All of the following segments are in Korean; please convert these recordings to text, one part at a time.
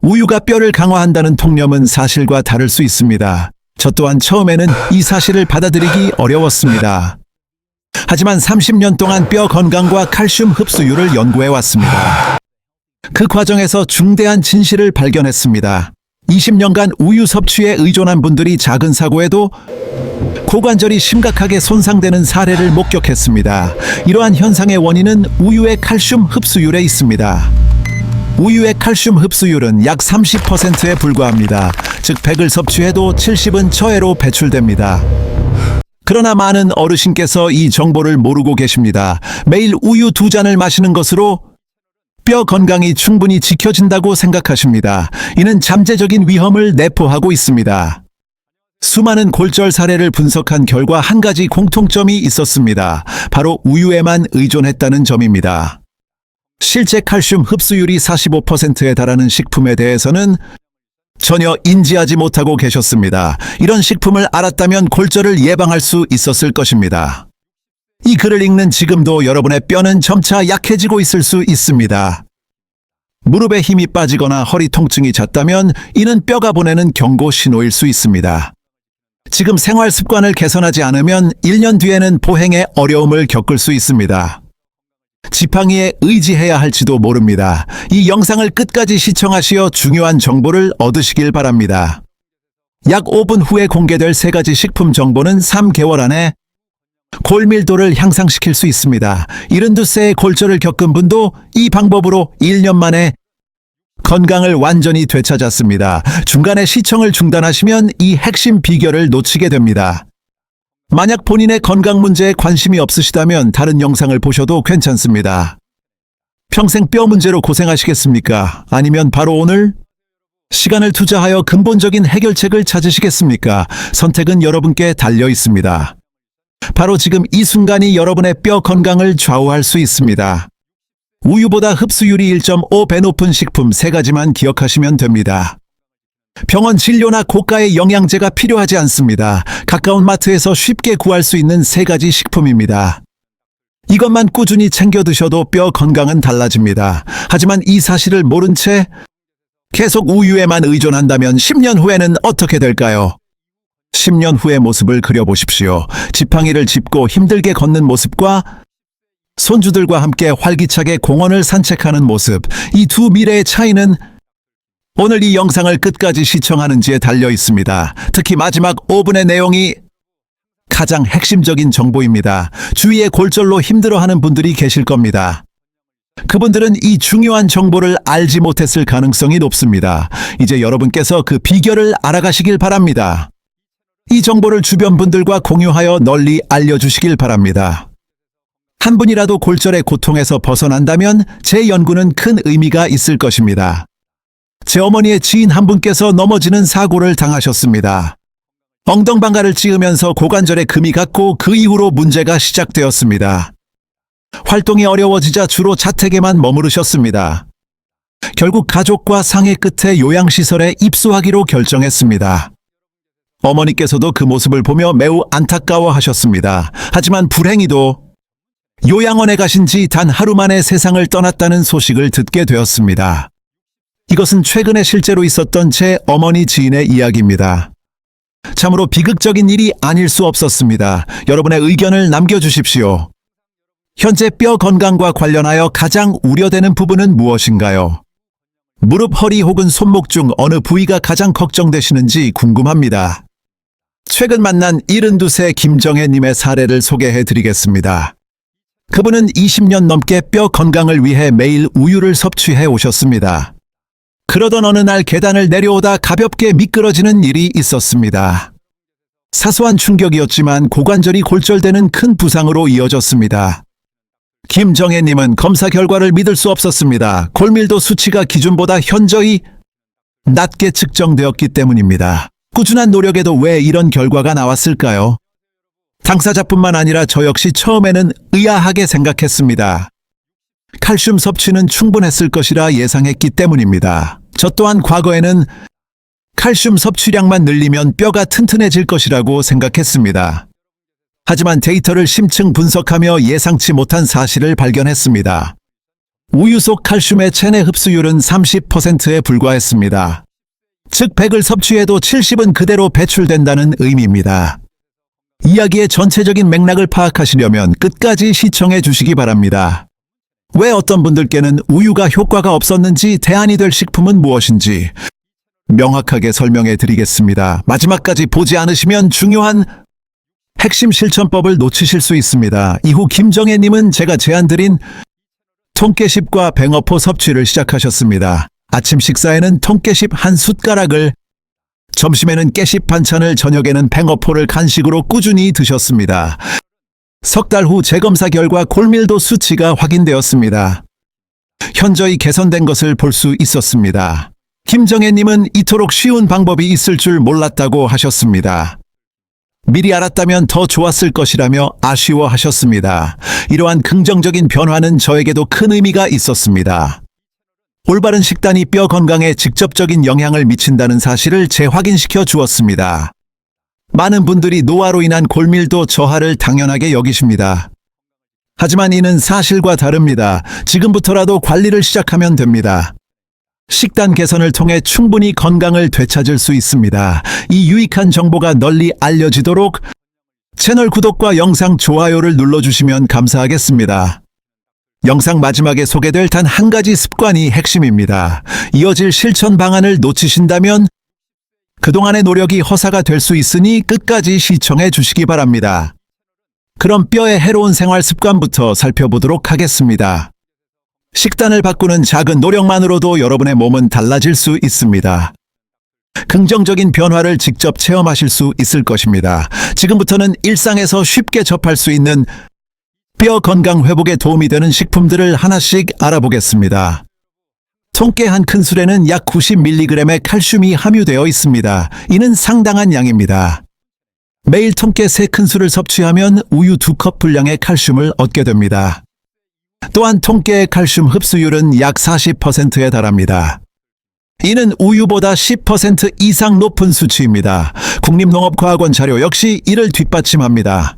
우유가 뼈를 강화한다는 통념은 사실과 다를 수 있습니다. 저 또한 처음에는 이 사실을 받아들이기 어려웠습니다. 하지만 30년 동안 뼈 건강과 칼슘 흡수율을 연구해 왔습니다. 그 과정에서 중대한 진실을 발견했습니다. 20년간 우유 섭취에 의존한 분들이 작은 사고에도 고관절이 심각하게 손상되는 사례를 목격했습니다. 이러한 현상의 원인은 우유의 칼슘 흡수율에 있습니다. 우유의 칼슘 흡수율은 약 30%에 불과합니다. 즉 100을 섭취해도 70은 처해로 배출됩니다. 그러나 많은 어르신께서 이 정보를 모르고 계십니다. 매일 우유 2잔을 마시는 것으로 뼈 건강이 충분히 지켜진다고 생각하십니다. 이는 잠재적인 위험을 내포하고 있습니다. 수많은 골절 사례를 분석한 결과 한 가지 공통점이 있었습니다. 바로 우유에만 의존했다는 점입니다. 실제 칼슘 흡수율이 45%에 달하는 식품에 대해서는 전혀 인지하지 못하고 계셨습니다. 이런 식품을 알았다면 골절을 예방할 수 있었을 것입니다. 이 글을 읽는 지금도 여러분의 뼈는 점차 약해지고 있을 수 있습니다. 무릎에 힘이 빠지거나 허리 통증이 잦다면 이는 뼈가 보내는 경고 신호일 수 있습니다. 지금 생활 습관을 개선하지 않으면 1년 뒤에는 보행에 어려움을 겪을 수 있습니다. 지팡이에 의지해야 할지도 모릅니다. 이 영상을 끝까지 시청하시어 중요한 정보를 얻으시길 바랍니다. 약 5분 후에 공개될 3가지 식품 정보는 3개월 안에 골밀도를 향상시킬 수 있습니다. 72세의 골절을 겪은 분도 이 방법으로 1년 만에 건강을 완전히 되찾았습니다. 중간에 시청을 중단하시면 이 핵심 비결을 놓치게 됩니다. 만약 본인의 건강 문제에 관심이 없으시다면 다른 영상을 보셔도 괜찮습니다. 평생 뼈 문제로 고생하시겠습니까? 아니면 바로 오늘 시간을 투자하여 근본적인 해결책을 찾으시겠습니까? 선택은 여러분께 달려 있습니다. 바로 지금 이 순간이 여러분의 뼈 건강을 좌우할 수 있습니다. 우유보다 흡수율이 1.5배 높은 식품 3가지만 기억하시면 됩니다. 병원 진료나 고가의 영양제가 필요하지 않습니다. 가까운 마트에서 쉽게 구할 수 있는 3가지 식품입니다. 이것만 꾸준히 챙겨 드셔도 뼈 건강은 달라집니다. 하지만 이 사실을 모른 채 계속 우유에만 의존한다면 10년 후에는 어떻게 될까요? 10년 후의 모습을 그려보십시오. 지팡이를 짚고 힘들게 걷는 모습과 손주들과 함께 활기차게 공원을 산책하는 모습, 이 두 미래의 차이는 오늘 이 영상을 끝까지 시청하는지에 달려 있습니다. 특히 마지막 5분의 내용이 가장 핵심적인 정보입니다. 주위에 골절로 힘들어하는 분들이 계실 겁니다. 그분들은 이 중요한 정보를 알지 못했을 가능성이 높습니다. 이제 여러분께서 그 비결을 알아가시길 바랍니다. 이 정보를 주변 분들과 공유하여 널리 알려주시길 바랍니다. 한 분이라도 골절의 고통에서 벗어난다면 제 연구는 큰 의미가 있을 것입니다. 제 어머니의 지인 한 분께서 넘어지는 사고를 당하셨습니다. 엉덩방아를 찧으면서 고관절에 금이 갔고 그 이후로 문제가 시작되었습니다. 활동이 어려워지자 주로 자택에만 머무르셨습니다. 결국 가족과 상의 끝에 요양시설에 입소하기로 결정했습니다. 어머니께서도 그 모습을 보며 매우 안타까워하셨습니다. 하지만 불행히도 요양원에 가신 지 단 하루 만에 세상을 떠났다는 소식을 듣게 되었습니다. 이것은 최근에 실제로 있었던 제 어머니 지인의 이야기입니다. 참으로 비극적인 일이 아닐 수 없었습니다. 여러분의 의견을 남겨주십시오. 현재 뼈 건강과 관련하여 가장 우려되는 부분은 무엇인가요? 무릎, 허리 혹은 손목 중 어느 부위가 가장 걱정되시는지 궁금합니다. 최근 만난 72세 김정혜님의 사례를 소개해드리겠습니다. 그분은 20년 넘게 뼈 건강을 위해 매일 우유를 섭취해 오셨습니다. 그러던 어느 날 계단을 내려오다 가볍게 미끄러지는 일이 있었습니다. 사소한 충격이었지만 고관절이 골절되는 큰 부상으로 이어졌습니다. 김정혜님은 검사 결과를 믿을 수 없었습니다. 골밀도 수치가 기준보다 현저히 낮게 측정되었기 때문입니다. 꾸준한 노력에도 왜 이런 결과가 나왔을까요? 당사자뿐만 아니라 저 역시 처음에는 의아하게 생각했습니다. 칼슘 섭취는 충분했을 것이라 예상했기 때문입니다. 저 또한 과거에는 칼슘 섭취량만 늘리면 뼈가 튼튼해질 것이라고 생각했습니다. 하지만 데이터를 심층 분석하며 예상치 못한 사실을 발견했습니다. 우유 속 칼슘의 체내 흡수율은 30%에 불과했습니다. 즉 100을 섭취해도 70은 그대로 배출된다는 의미입니다. 이야기의 전체적인 맥락을 파악하시려면 끝까지 시청해 주시기 바랍니다. 왜 어떤 분들께는 우유가 효과가 없었는지, 대안이 될 식품은 무엇인지 명확하게 설명해 드리겠습니다. 마지막까지 보지 않으시면 중요한 핵심 실천법을 놓치실 수 있습니다. 이후 김정혜님은 제가 제안드린 통깨십과 뱅어포 섭취를 시작하셨습니다. 아침 식사에는 통깨십 한 숟가락을, 점심에는 깨십 반찬을, 저녁에는 뱅어포를 간식으로 꾸준히 드셨습니다. 석 달 후 재검사 결과 골밀도 수치가 확인되었습니다. 현저히 개선된 것을 볼 수 있었습니다. 김정혜님은 이토록 쉬운 방법이 있을 줄 몰랐다고 하셨습니다. 미리 알았다면 더 좋았을 것이라며 아쉬워하셨습니다. 이러한 긍정적인 변화는 저에게도 큰 의미가 있었습니다. 올바른 식단이 뼈 건강에 직접적인 영향을 미친다는 사실을 재확인시켜 주었습니다. 많은 분들이 노화로 인한 골밀도 저하를 당연하게 여기십니다. 하지만 이는 사실과 다릅니다. 지금부터라도 관리를 시작하면 됩니다. 식단 개선을 통해 충분히 건강을 되찾을 수 있습니다. 이 유익한 정보가 널리 알려지도록 채널 구독과 영상 좋아요를 눌러주시면 감사하겠습니다. 영상 마지막에 소개될 단 한 가지 습관이 핵심입니다. 이어질 실천 방안을 놓치신다면 그동안의 노력이 허사가 될 수 있으니 끝까지 시청해 주시기 바랍니다. 그럼 뼈에 해로운 생활 습관부터 살펴보도록 하겠습니다. 식단을 바꾸는 작은 노력만으로도 여러분의 몸은 달라질 수 있습니다. 긍정적인 변화를 직접 체험하실 수 있을 것입니다. 지금부터는 일상에서 쉽게 접할 수 있는 뼈 건강 회복에 도움이 되는 식품들을 하나씩 알아보겠습니다. 통깨 한 큰술에는 약 90mg의 칼슘이 함유되어 있습니다. 이는 상당한 양입니다. 매일 통깨 3큰술을 섭취하면 우유 2컵 분량의 칼슘을 얻게 됩니다. 또한 통깨의 칼슘 흡수율은 약 40%에 달합니다. 이는 우유보다 10% 이상 높은 수치입니다. 국립농업과학원 자료 역시 이를 뒷받침합니다.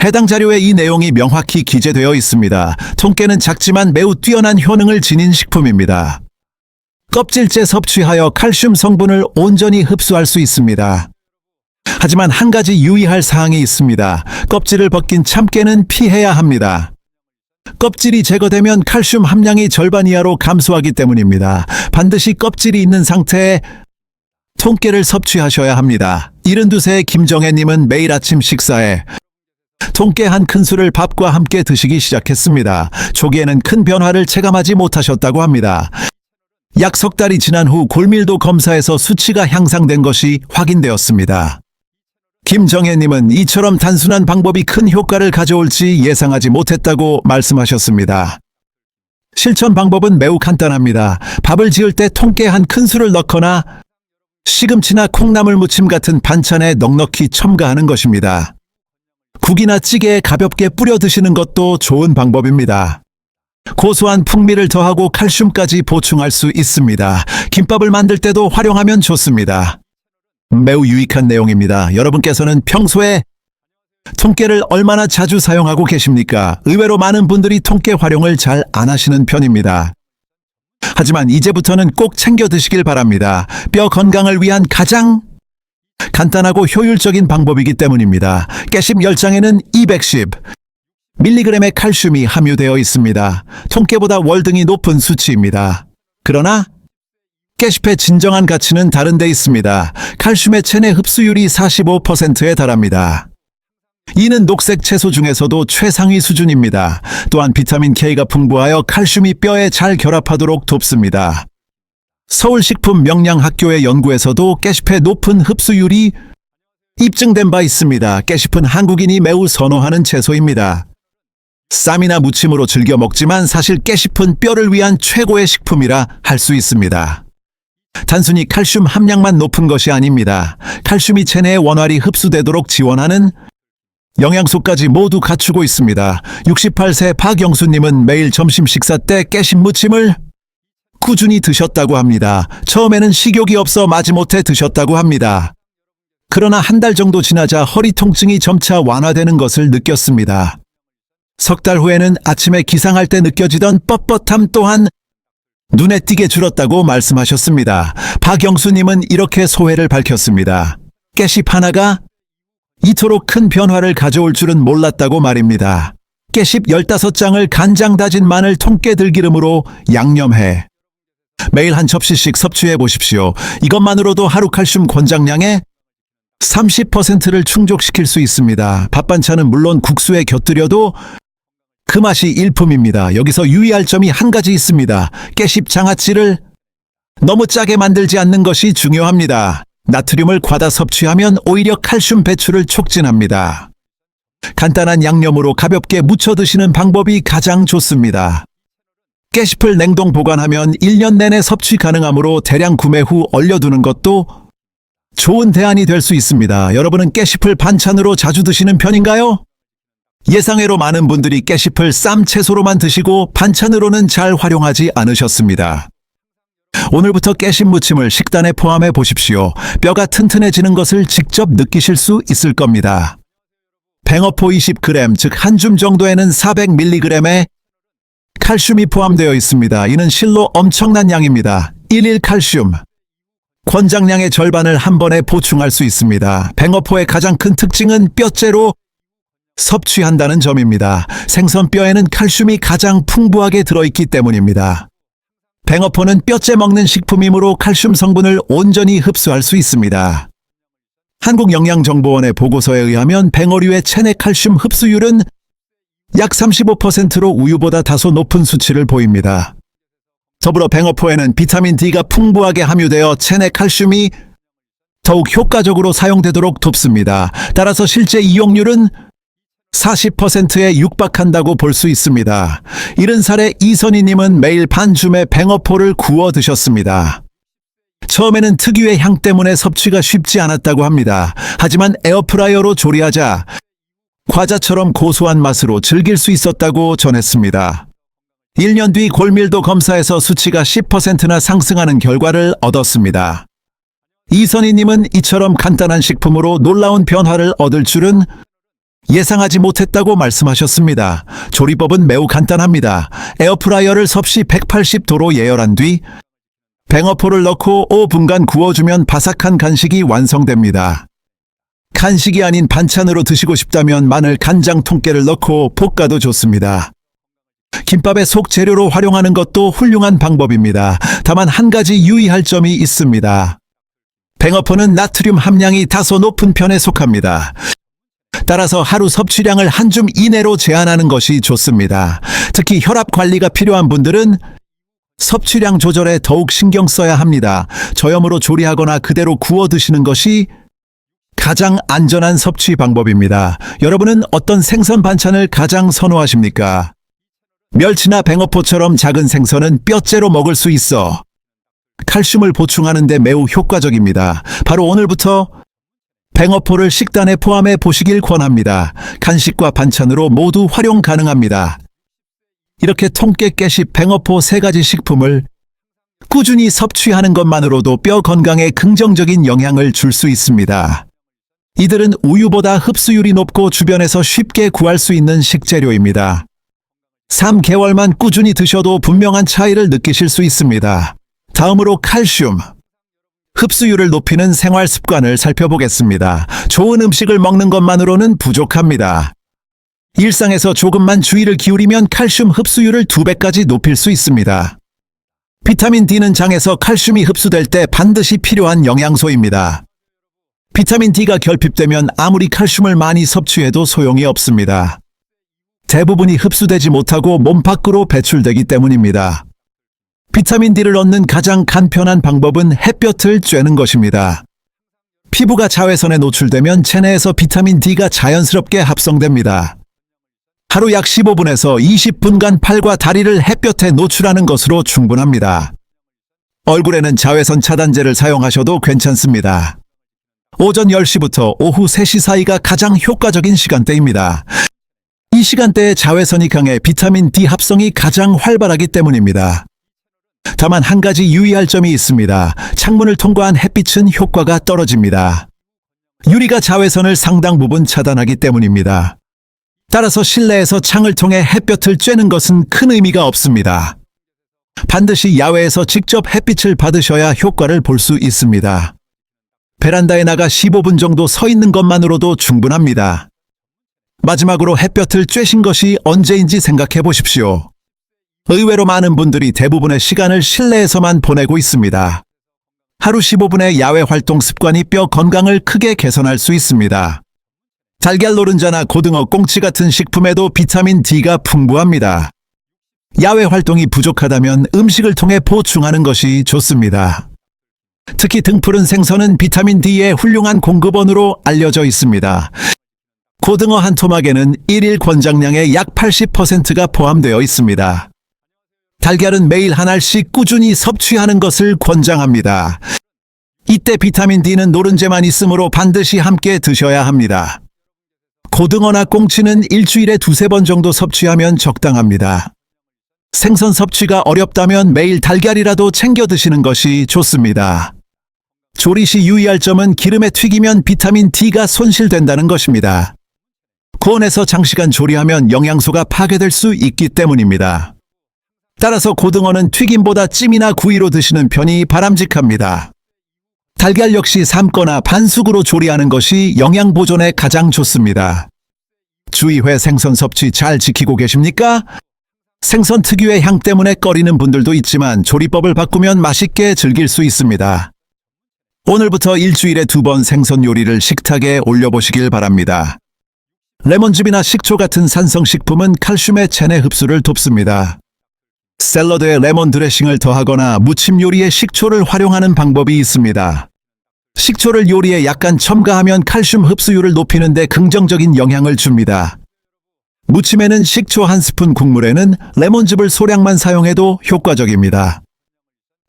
해당 자료에 이 내용이 명확히 기재되어 있습니다. 통깨는 작지만 매우 뛰어난 효능을 지닌 식품입니다. 껍질째 섭취하여 칼슘 성분을 온전히 흡수할 수 있습니다. 하지만 한 가지 유의할 사항이 있습니다. 껍질을 벗긴 참깨는 피해야 합니다. 껍질이 제거되면 칼슘 함량이 절반 이하로 감소하기 때문입니다. 반드시 껍질이 있는 상태에 통깨를 섭취하셔야 합니다. 72세의 김정혜님은 매일 아침 식사에 통깨 한 큰술을 밥과 함께 드시기 시작했습니다. 초기에는 큰 변화를 체감하지 못하셨다고 합니다. 약 석 달이 지난 후 골밀도 검사에서 수치가 향상된 것이 확인되었습니다. 김정혜님은 이처럼 단순한 방법이 큰 효과를 가져올지 예상하지 못했다고 말씀하셨습니다. 실천 방법은 매우 간단합니다. 밥을 지을 때 통깨 한 큰술을 넣거나 시금치나 콩나물 무침 같은 반찬에 넉넉히 첨가하는 것입니다. 국이나 찌개에 가볍게 뿌려 드시는 것도 좋은 방법입니다. 고소한 풍미를 더하고 칼슘까지 보충할 수 있습니다. 김밥을 만들 때도 활용하면 좋습니다. 매우 유익한 내용입니다. 여러분께서는 평소에 통깨를 얼마나 자주 사용하고 계십니까? 의외로 많은 분들이 통깨 활용을 잘 안 하시는 편입니다. 하지만 이제부터는 꼭 챙겨 드시길 바랍니다. 뼈 건강을 위한 가장 간단하고 효율적인 방법이기 때문입니다. 깨십 10장에는 210mg의 칼슘이 함유되어 있습니다. 통깨보다 월등히 높은 수치입니다. 그러나 깨십의 진정한 가치는 다른 데 있습니다. 칼슘의 체내 흡수율이 45%에 달합니다. 이는 녹색 채소 중에서도 최상위 수준입니다. 또한 비타민 K가 풍부하여 칼슘이 뼈에 잘 결합하도록 돕습니다. 서울식품명량학교의 연구에서도 깨십의 높은 흡수율이 입증된 바 있습니다. 깨십은 한국인이 매우 선호하는 채소입니다. 쌈이나 무침으로 즐겨 먹지만 사실 깨십은 뼈를 위한 최고의 식품이라 할 수 있습니다. 단순히 칼슘 함량만 높은 것이 아닙니다. 칼슘이 체내에 원활히 흡수되도록 지원하는 영양소까지 모두 갖추고 있습니다. 68세 박영수님은 매일 점심 식사 때 깨십 무침을 꾸준히 드셨다고 합니다. 처음에는 식욕이 없어 마지못해 드셨다고 합니다. 그러나 한 달 정도 지나자 허리 통증이 점차 완화되는 것을 느꼈습니다. 석 달 후에는 아침에 기상할 때 느껴지던 뻣뻣함 또한 눈에 띄게 줄었다고 말씀하셨습니다. 박영수님은 이렇게 소회를 밝혔습니다. 깨씹 하나가 이토록 큰 변화를 가져올 줄은 몰랐다고 말입니다. 깨씹 15장을 간장 다진 마늘 통깨 들기름으로 양념해 매일 한 접시씩 섭취해 보십시오. 이것만으로도 하루 칼슘 권장량의 30%를 충족시킬 수 있습니다. 밥 반찬은 물론 국수에 곁들여도 그 맛이 일품입니다. 여기서 유의할 점이 한 가지 있습니다. 깨씹 장아찌를 너무 짜게 만들지 않는 것이 중요합니다. 나트륨을 과다 섭취하면 오히려 칼슘 배출을 촉진합니다. 간단한 양념으로 가볍게 무쳐 드시는 방법이 가장 좋습니다. 깨씹을 냉동 보관하면 1년 내내 섭취 가능하므로 대량 구매 후 얼려두는 것도 좋은 대안이 될 수 있습니다. 여러분은 깨씹을 반찬으로 자주 드시는 편인가요? 예상외로 많은 분들이 깨씹을 쌈 채소로만 드시고 반찬으로는 잘 활용하지 않으셨습니다. 오늘부터 깨씹 무침을 식단에 포함해 보십시오. 뼈가 튼튼해지는 것을 직접 느끼실 수 있을 겁니다. 뱅어포 20g, 즉 한 줌 정도에는 400mg의 칼슘이 포함되어 있습니다. 이는 실로 엄청난 양입니다. 1일 칼슘. 권장량의 절반을 한 번에 보충할 수 있습니다. 뱅어포의 가장 큰 특징은 뼈째로 섭취한다는 점입니다. 생선뼈에는 칼슘이 가장 풍부하게 들어있기 때문입니다. 뱅어포는 뼈째 먹는 식품이므로 칼슘 성분을 온전히 흡수할 수 있습니다. 한국영양정보원의 보고서에 의하면 뱅어류의 체내 칼슘 흡수율은 약 35%로 우유보다 다소 높은 수치를 보입니다. 더불어 뱅어포에는 비타민 D가 풍부하게 함유되어 체내 칼슘이 더욱 효과적으로 사용되도록 돕습니다. 따라서 실제 이용률은 40%에 육박한다고 볼 수 있습니다. 70살의 이선희님은 매일 반 줌의 뱅어포를 구워 드셨습니다. 처음에는 특유의 향 때문에 섭취가 쉽지 않았다고 합니다. 하지만 에어프라이어로 조리하자 과자처럼 고소한 맛으로 즐길 수 있었다고 전했습니다. 1년 뒤 골밀도 검사에서 수치가 10%나 상승하는 결과를 얻었습니다. 이선희님은 이처럼 간단한 식품으로 놀라운 변화를 얻을 줄은 예상하지 못했다고 말씀하셨습니다. 조리법은 매우 간단합니다. 에어프라이어를 섭씨 180도로 예열한 뒤 뱅어포를 넣고 5분간 구워주면 바삭한 간식이 완성됩니다. 간식이 아닌 반찬으로 드시고 싶다면 마늘, 간장, 통깨를 넣고 볶아도 좋습니다. 김밥의 속 재료로 활용하는 것도 훌륭한 방법입니다. 다만 한 가지 유의할 점이 있습니다. 뱅어포는 나트륨 함량이 다소 높은 편에 속합니다. 따라서 하루 섭취량을 한 줌 이내로 제한하는 것이 좋습니다. 특히 혈압 관리가 필요한 분들은 섭취량 조절에 더욱 신경 써야 합니다. 저염으로 조리하거나 그대로 구워 드시는 것이 가장 안전한 섭취 방법입니다. 여러분은 어떤 생선 반찬을 가장 선호하십니까? 멸치나 뱅어포처럼 작은 생선은 뼈째로 먹을 수 있어 칼슘을 보충하는 데 매우 효과적입니다. 바로 오늘부터 뱅어포를 식단에 포함해 보시길 권합니다. 간식과 반찬으로 모두 활용 가능합니다. 이렇게 통깨, 깨씹, 뱅어포 3가지 식품을 꾸준히 섭취하는 것만으로도 뼈 건강에 긍정적인 영향을 줄 수 있습니다. 이들은 우유보다 흡수율이 높고 주변에서 쉽게 구할 수 있는 식재료입니다. 3개월만 꾸준히 드셔도 분명한 차이를 느끼실 수 있습니다. 다음으로 칼슘. 흡수율을 높이는 생활 습관을 살펴보겠습니다. 좋은 음식을 먹는 것만으로는 부족합니다. 일상에서 조금만 주의를 기울이면 칼슘 흡수율을 2배까지 높일 수 있습니다. 비타민 D는 장에서 칼슘이 흡수될 때 반드시 필요한 영양소입니다. 비타민 D가 결핍되면 아무리 칼슘을 많이 섭취해도 소용이 없습니다. 대부분이 흡수되지 못하고 몸 밖으로 배출되기 때문입니다. 비타민 D를 얻는 가장 간편한 방법은 햇볕을 쬐는 것입니다. 피부가 자외선에 노출되면 체내에서 비타민 D가 자연스럽게 합성됩니다. 하루 약 15분에서 20분간 팔과 다리를 햇볕에 노출하는 것으로 충분합니다. 얼굴에는 자외선 차단제를 사용하셔도 괜찮습니다. 오전 10시부터 오후 3시 사이가 가장 효과적인 시간대입니다. 이 시간대에 자외선이 강해 비타민 D 합성이 가장 활발하기 때문입니다. 다만 한 가지 유의할 점이 있습니다. 창문을 통과한 햇빛은 효과가 떨어집니다. 유리가 자외선을 상당 부분 차단하기 때문입니다. 따라서 실내에서 창을 통해 햇볕을 쬐는 것은 큰 의미가 없습니다. 반드시 야외에서 직접 햇빛을 받으셔야 효과를 볼 수 있습니다. 베란다에 나가 15분 정도 서 있는 것만으로도 충분합니다. 마지막으로 햇볕을 쬐신 것이 언제인지 생각해 보십시오. 의외로 많은 분들이 대부분의 시간을 실내에서만 보내고 있습니다. 하루 15분의 야외 활동 습관이 뼈 건강을 크게 개선할 수 있습니다. 달걀 노른자나 고등어, 꽁치 같은 식품에도 비타민 D가 풍부합니다. 야외 활동이 부족하다면 음식을 통해 보충하는 것이 좋습니다. 특히 등푸른 생선은 비타민 D의 훌륭한 공급원으로 알려져 있습니다. 고등어 한 토막에는 일일 권장량의 약 80%가 포함되어 있습니다. 달걀은 매일 한 알씩 꾸준히 섭취하는 것을 권장합니다. 이때 비타민 D는 노른자만 있으므로 반드시 함께 드셔야 합니다. 고등어나 꽁치는 일주일에 2-3번 정도 섭취하면 적당합니다. 생선 섭취가 어렵다면 매일 달걀이라도 챙겨 드시는 것이 좋습니다. 조리 시 유의할 점은 기름에 튀기면 비타민 D가 손실된다는 것입니다. 고온에서 장시간 조리하면 영양소가 파괴될 수 있기 때문입니다. 따라서 고등어는 튀김보다 찜이나 구이로 드시는 편이 바람직합니다. 달걀 역시 삶거나 반숙으로 조리하는 것이 영양 보존에 가장 좋습니다. 주의회 생선 섭취 잘 지키고 계십니까? 생선 특유의 향 때문에 꺼리는 분들도 있지만 조리법을 바꾸면 맛있게 즐길 수 있습니다. 오늘부터 일주일에 2번 생선 요리를 식탁에 올려보시길 바랍니다. 레몬즙이나 식초 같은 산성식품은 칼슘의 체내 흡수를 돕습니다. 샐러드에 레몬 드레싱을 더하거나 무침 요리에 식초를 활용하는 방법이 있습니다. 식초를 요리에 약간 첨가하면 칼슘 흡수율을 높이는 데 긍정적인 영향을 줍니다. 무침에는 식초 1스푼, 국물에는 레몬즙을 소량만 사용해도 효과적입니다.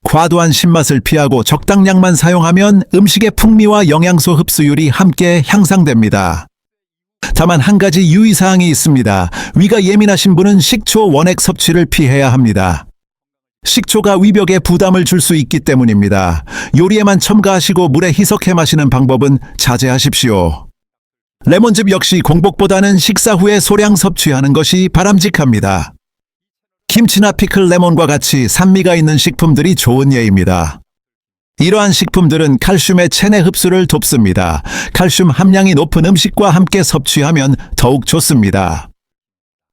과도한 신맛을 피하고 적당량만 사용하면 음식의 풍미와 영양소 흡수율이 함께 향상됩니다. 다만 한 가지 유의사항이 있습니다. 위가 예민하신 분은 식초 원액 섭취를 피해야 합니다. 식초가 위벽에 부담을 줄 수 있기 때문입니다. 요리에만 첨가하시고 물에 희석해 마시는 방법은 자제하십시오. 레몬즙 역시 공복보다는 식사 후에 소량 섭취하는 것이 바람직합니다. 김치나 피클 레몬과 같이 산미가 있는 식품들이 좋은 예입니다. 이러한 식품들은 칼슘의 체내 흡수를 돕습니다. 칼슘 함량이 높은 음식과 함께 섭취하면 더욱 좋습니다.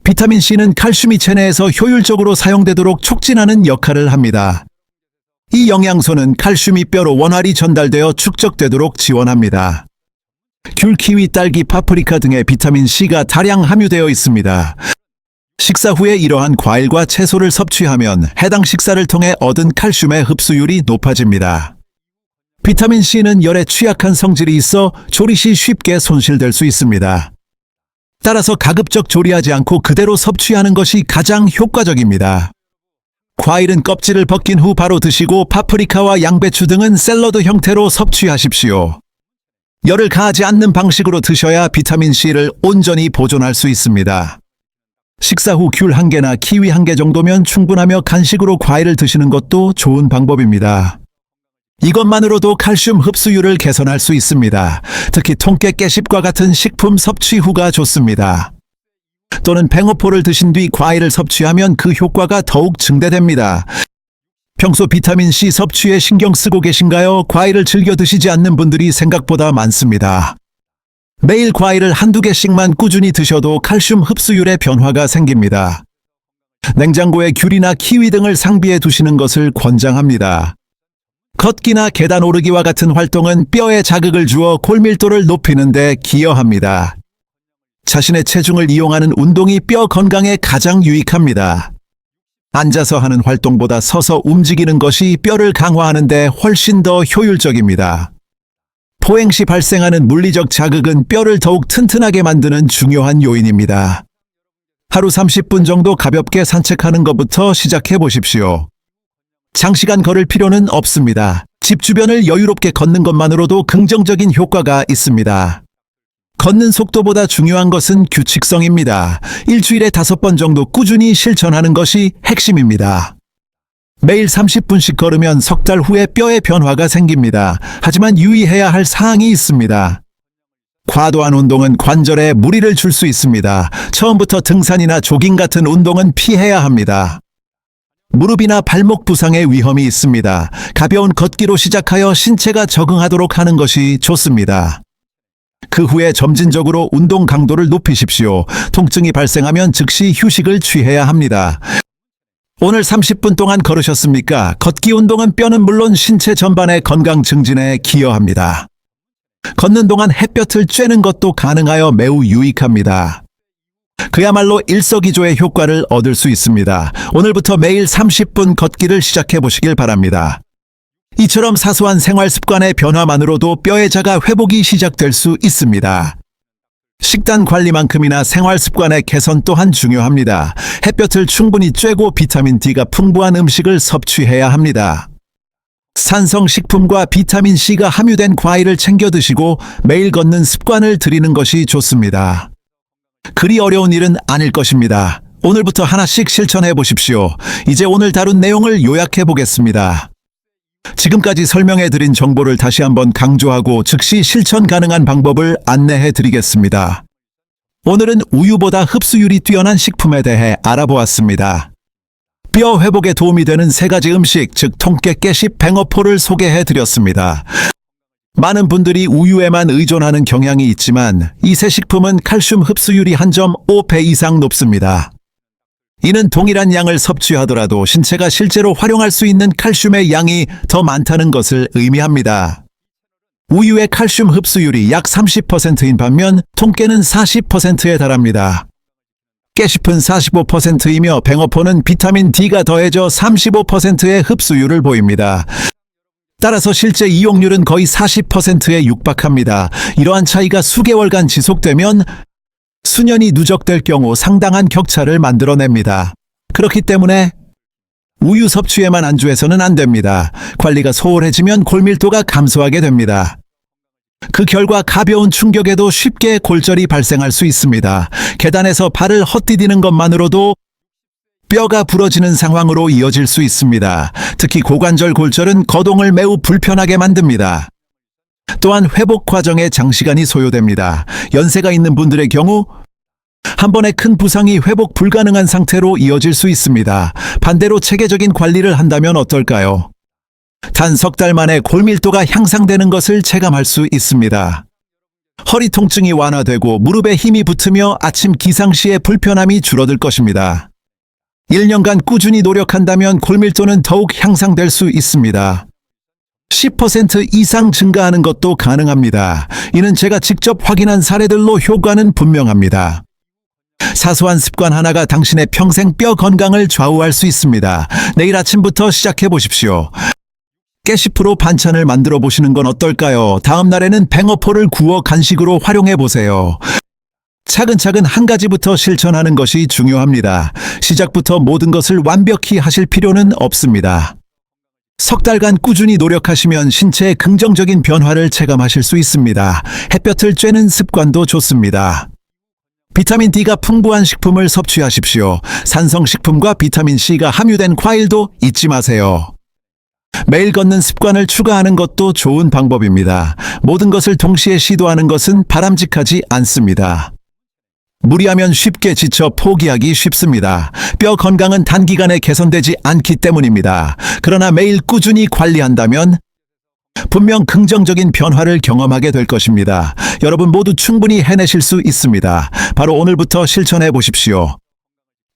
비타민C는 칼슘이 체내에서 효율적으로 사용되도록 촉진하는 역할을 합니다. 이 영양소는 칼슘이 뼈로 원활히 전달되어 축적되도록 지원합니다. 귤, 키위, 딸기, 파프리카 등의 비타민C가 다량 함유되어 있습니다. 식사 후에 이러한 과일과 채소를 섭취하면 해당 식사를 통해 얻은 칼슘의 흡수율이 높아집니다. 비타민C는 열에 취약한 성질이 있어 조리 시 쉽게 손실될 수 있습니다. 따라서 가급적 조리하지 않고 그대로 섭취하는 것이 가장 효과적입니다. 과일은 껍질을 벗긴 후 바로 드시고 파프리카와 양배추 등은 샐러드 형태로 섭취하십시오. 열을 가하지 않는 방식으로 드셔야 비타민C를 온전히 보존할 수 있습니다. 식사 후 귤 1개나 키위 1개 정도면 충분하며 간식으로 과일을 드시는 것도 좋은 방법입니다. 이것만으로도 칼슘 흡수율을 개선할 수 있습니다. 특히 통깨, 깨씹과 같은 식품 섭취 후가 좋습니다. 또는 뱅어포를 드신 뒤 과일을 섭취하면 그 효과가 더욱 증대됩니다. 평소 비타민C 섭취에 신경 쓰고 계신가요? 과일을 즐겨 드시지 않는 분들이 생각보다 많습니다. 매일 과일을 1-2개씩만 꾸준히 드셔도 칼슘 흡수율에 변화가 생깁니다. 냉장고에 귤이나 키위 등을 상비해 두시는 것을 권장합니다. 걷기나 계단 오르기와 같은 활동은 뼈에 자극을 주어 골밀도를 높이는 데 기여합니다. 자신의 체중을 이용하는 운동이 뼈 건강에 가장 유익합니다. 앉아서 하는 활동보다 서서 움직이는 것이 뼈를 강화하는 데 훨씬 더 효율적입니다. 포행 시 발생하는 물리적 자극은 뼈를 더욱 튼튼하게 만드는 중요한 요인입니다. 하루 30분 정도 가볍게 산책하는 것부터 시작해 보십시오. 장시간 걸을 필요는 없습니다. 집 주변을 여유롭게 걷는 것만으로도 긍정적인 효과가 있습니다. 걷는 속도보다 중요한 것은 규칙성입니다. 일주일에 5번 정도 꾸준히 실천하는 것이 핵심입니다. 매일 30분씩 걸으면 석 달 후에 뼈에 변화가 생깁니다. 하지만 유의해야 할 사항이 있습니다. 과도한 운동은 관절에 무리를 줄 수 있습니다. 처음부터 등산이나 조깅 같은 운동은 피해야 합니다. 무릎이나 발목 부상의 위험이 있습니다. 가벼운 걷기로 시작하여 신체가 적응하도록 하는 것이 좋습니다. 그 후에 점진적으로 운동 강도를 높이십시오. 통증이 발생하면 즉시 휴식을 취해야 합니다. 오늘 30분 동안 걸으셨습니까? 걷기 운동은 뼈는 물론 신체 전반의 건강 증진에 기여합니다. 걷는 동안 햇볕을 쬐는 것도 가능하여 매우 유익합니다. 그야말로 일석이조의 효과를 얻을 수 있습니다. 오늘부터 매일 30분 걷기를 시작해 보시길 바랍니다. 이처럼 사소한 생활 습관의 변화만으로도 뼈의 자가 회복이 시작될 수 있습니다. 식단 관리만큼이나 생활 습관의 개선 또한 중요합니다. 햇볕을 충분히 쬐고 비타민 D가 풍부한 음식을 섭취해야 합니다. 산성식품과 비타민 C가 함유된 과일을 챙겨 드시고 매일 걷는 습관을 들이는 것이 좋습니다. 그리 어려운 일은 아닐 것입니다. 오늘부터 하나씩 실천해 보십시오. 이제 오늘 다룬 내용을 요약해 보겠습니다. 지금까지 설명해 드린 정보를 다시 한번 강조하고 즉시 실천 가능한 방법을 안내해 드리겠습니다. 오늘은 우유보다 흡수율이 뛰어난 식품에 대해 알아보았습니다. 뼈 회복에 도움이 되는 3가지 음식, 즉 통깨, 깨씹, 뱅어포를 소개해 드렸습니다. 많은 분들이 우유에만 의존하는 경향이 있지만 이 세 식품은 칼슘 흡수율이 한 점 5배 이상 높습니다. 이는 동일한 양을 섭취하더라도 신체가 실제로 활용할 수 있는 칼슘의 양이 더 많다는 것을 의미합니다. 우유의 칼슘 흡수율이 약 30%인 반면 통깨는 40%에 달합니다. 깨씹은 45%이며 뱅어포는 비타민 D가 더해져 35%의 흡수율을 보입니다. 따라서 실제 이용률은 거의 40%에 육박합니다. 이러한 차이가 수개월간 지속되면 수년이 누적될 경우 상당한 격차를 만들어냅니다. 그렇기 때문에 우유 섭취에만 안주해서는 안 됩니다. 관리가 소홀해지면 골밀도가 감소하게 됩니다. 그 결과 가벼운 충격에도 쉽게 골절이 발생할 수 있습니다. 계단에서 발을 헛디디는 것만으로도 뼈가 부러지는 상황으로 이어질 수 있습니다. 특히 고관절 골절은 거동을 매우 불편하게 만듭니다. 또한 회복 과정에 장시간이 소요됩니다. 연세가 있는 분들의 경우 한 번의 큰 부상이 회복 불가능한 상태로 이어질 수 있습니다. 반대로 체계적인 관리를 한다면 어떨까요? 단 석 달 만에 골밀도가 향상되는 것을 체감할 수 있습니다. 허리 통증이 완화되고 무릎에 힘이 붙으며 아침 기상 시에 불편함이 줄어들 것입니다. 1년간 꾸준히 노력한다면 골밀도는 더욱 향상될 수 있습니다. 10% 이상 증가하는 것도 가능합니다. 이는 제가 직접 확인한 사례들로 효과는 분명합니다. 사소한 습관 하나가 당신의 평생 뼈 건강을 좌우할 수 있습니다. 내일 아침부터 시작해 보십시오. 깨씹으로 반찬을 만들어 보시는 건 어떨까요? 다음 날에는 뱅어포를 구워 간식으로 활용해 보세요. 차근차근 한 가지부터 실천하는 것이 중요합니다. 시작부터 모든 것을 완벽히 하실 필요는 없습니다. 석 달간 꾸준히 노력하시면 신체의 긍정적인 변화를 체감하실 수 있습니다. 햇볕을 쬐는 습관도 좋습니다. 비타민 D가 풍부한 식품을 섭취하십시오. 산성식품과 비타민 C가 함유된 과일도 잊지 마세요. 매일 걷는 습관을 추가하는 것도 좋은 방법입니다. 모든 것을 동시에 시도하는 것은 바람직하지 않습니다. 무리하면 쉽게 지쳐 포기하기 쉽습니다. 뼈 건강은 단기간에 개선되지 않기 때문입니다. 그러나 매일 꾸준히 관리한다면 분명 긍정적인 변화를 경험하게 될 것입니다. 여러분 모두 충분히 해내실 수 있습니다. 바로 오늘부터 실천해 보십시오.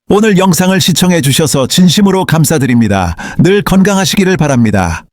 오늘 영상을 시청해 주셔서 진심으로 감사드립니다. 늘 건강하시기를 바랍니다.